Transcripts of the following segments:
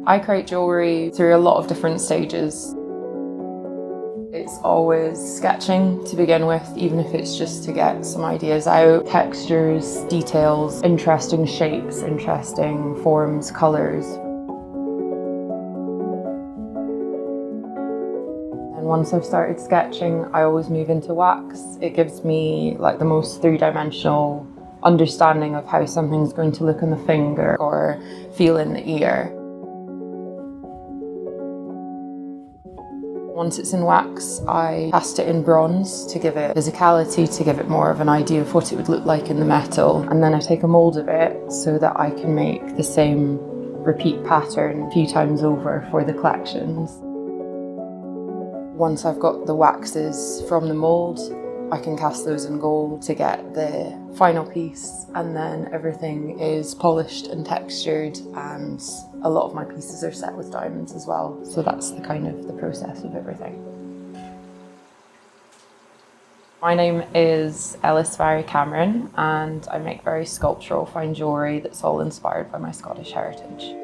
I create jewellery through a lot of different stages. It's always sketching to begin with, even if it's just to get some ideas out. Textures, details, interesting shapes, interesting forms, colours. And once I've started sketching, I always move into wax. It gives me like the most three-dimensional understanding of how something's going to look on the finger or feel in the ear. Once it's in wax, I cast it in bronze to give it physicality, to give it more of an idea of what it would look like in the metal. And then I take a mould of it so that I can make the same repeat pattern a few times over for the collections. Once I've got the waxes from the mould, I can cast those in gold to get the final piece, and then everything is polished and textured, and a lot of my pieces are set with diamonds as well. So that's the kind of the process of everything. My name is Ellis Mhairi Cameron, and I make very sculptural fine jewellery that's all inspired by my Scottish heritage.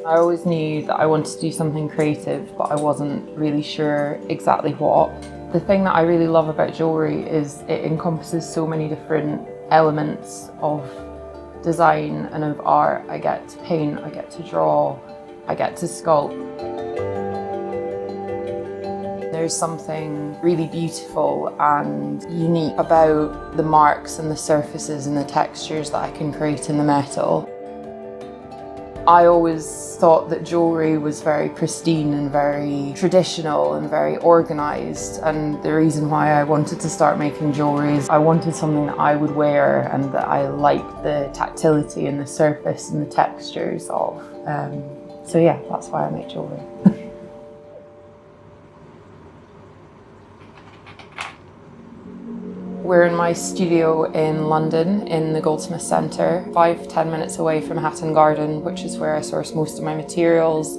I always knew that I wanted to do something creative, but I wasn't really sure exactly what. The thing that I really love about jewellery is it encompasses so many different elements of design and of art. I get to paint, I get to draw, I get to sculpt. There's something really beautiful and unique about the marks and the surfaces and the textures that I can create in the metal. I always thought that jewellery was very pristine and very traditional and very organised, and the reason why I wanted to start making jewellery is I wanted something that I would wear and that I liked the tactility and the surface and the textures of. So yeah, that's why I make jewellery. We're in my studio in London, in the Goldsmith Centre, 5–10 minutes away from Hatton Garden, which is where I source most of my materials.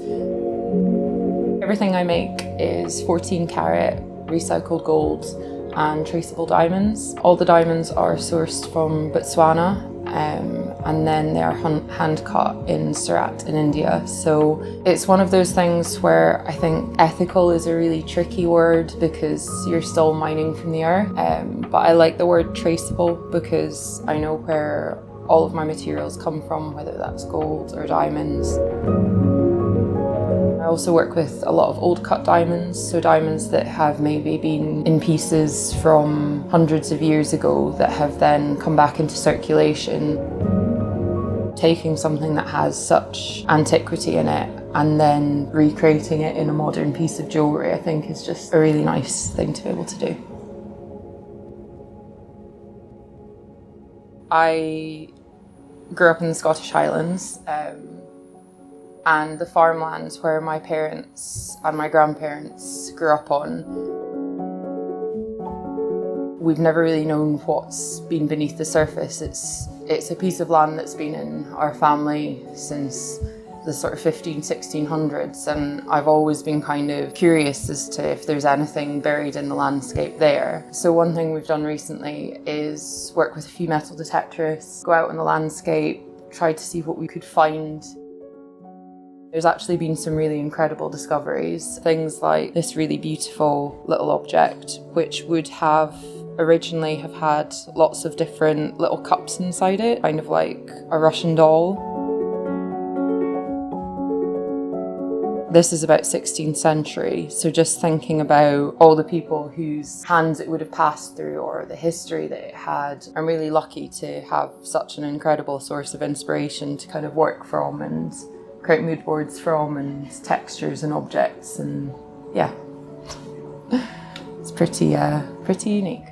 Everything I make is 14 carat recycled gold and traceable diamonds. All the diamonds are sourced from Botswana, and then they are hand cut in Surat in India. So it's one of those things where I think ethical is a really tricky word because you're still mining from the earth. But I like the word traceable because I know where all of my materials come from, whether that's gold or diamonds. I also work with a lot of old cut diamonds, so diamonds that have maybe been in pieces from hundreds of years ago that have then come back into circulation. Taking something that has such antiquity in it and then recreating it in a modern piece of jewellery, I think is just a really nice thing to be able to do. I grew up in the Scottish Highlands, and the farmlands where my parents and my grandparents grew up on. We've never really known what's been beneath the surface. It's a piece of land that's been in our family since the sort of 1600s, and I've always been kind of curious as to if there's anything buried in the landscape there. So one thing we've done recently is work with a few metal detectorists, go out on the landscape, try to see what we could find. There's actually been some really incredible discoveries. Things like this really beautiful little object, which would originally have had lots of different little cups inside it, kind of like a Russian doll. This is about 16th century, so just thinking about all the people whose hands it would have passed through or the history that it had, I'm really lucky to have such an incredible source of inspiration to kind of work from and create mood boards from, and textures and objects, and yeah, it's pretty unique.